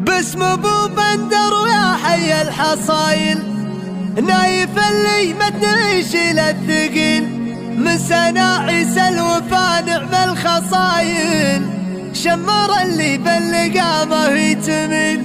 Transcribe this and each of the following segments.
باسم ابو بندر ويا حي الحصايل، نايف اللي ما تشيل الثقيل، من سناعس الوفا نعم الخصايل، شمر اللي بلقى ما هي تميل.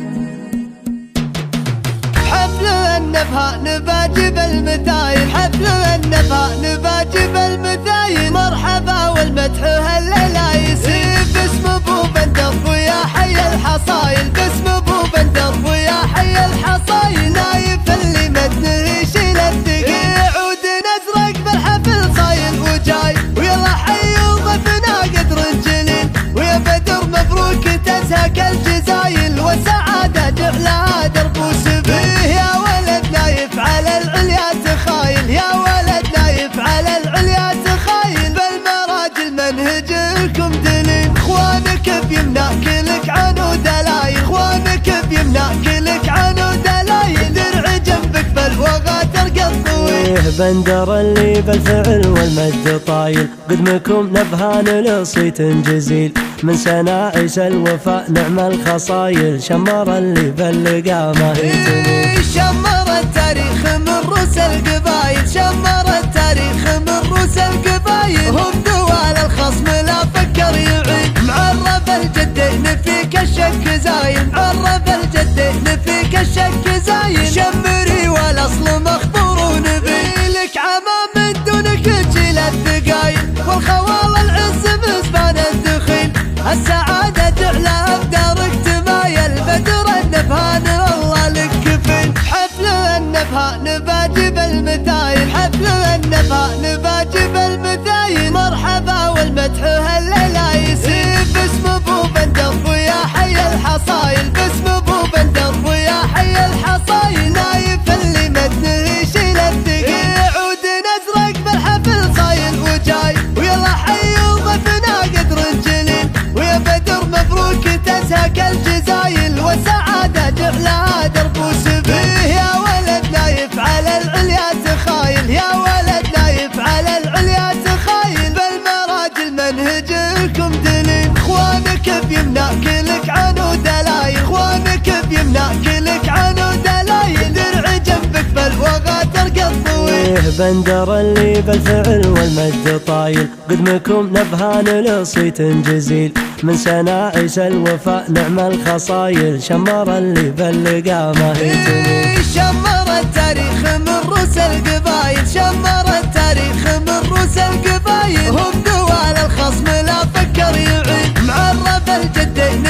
حفل النفها نباجب المثايل، حفل النفها نباجب المثايل، مرحبا والمدح هالليلة يصير، باسم ابو بندر ويا حي الحصايل، باسم ابو بندر ويا حي الحصايل، نايف اللي متنه يشيل الثقيل، عود ازرق بالحفل صايل وجاي، ويلا حي ضفنا قدر الجليل، ويا بدر مبروك تزهق الجزايل، والسعادة جعلها درب وسبيل، يا ولد نايف على العليا تخايل، يا ولد نايف على العليا تخايل، بالمراجل منهجكم دليل، اخوانك بيمنعك لك عنو دلايل، اخوانك بيمنعك لك عنو دلايل، درع جنبك بالوغى ترقى الطويل. بندر اللي بالفعل والمجد طايل، قدمكم نبهان لصيت جزيل، من سناعس الوفاء نعم الخصايل، شمر اللي بلقى ما هي تميل. شمر التاريخ من رؤوس القبايل، شمر التاريخ من رؤوس القبايل، هم دوال الخصم لا فكر يعيد، معرف الجدين فيك الشك زايل، معرف الجدين فيك الشك زايل، شمري والاصل مخبور ونبيل، لك عمام من دونك تشيل الثقايل، والخوال العز بزبان الدخيل، السعادة جعلها بدارك تمايل، بدر النبهان الله لك كفيل. حفل النبها نباجب المثايل، حفل النبها نباجب المثايل، مرحبا والمدح هالليلة يصير، باسم ابو بندر ويا حي الحصايل، باسم ابو بندر ويا حي الحصايل، نايف اللي متنه يشيل الثقيل، عود ازرق بالحفل صايل وجاي، ويلا حي ضفنا قدر الجليل، ويا بدر مبروك تزهق الجزايل، والسعادة جعلها درب وسبيل، يا ولد نايف على العليا تخايل، يا ولد نايف على العليا تخايل، بالمراجل منهجكم دليل، اخوانك بيمنعك لك عنو دلايل، اخوانك بيمنعك لك عنو دلايل، درع جنبك بالوغى ترقى الطويل. بندر اللي بالفعل والمجد طايل، قدمكم نبهان لصيت جزيل، من سناعس الوفاء نعم الخصايل، شمر اللي بلقى ما هي تميل. شمر التاريخ من رؤوس القبايل، شمر التاريخ من رؤوس القبايل، هم دوال الخصم لا فكر يعيد، معرف الجدين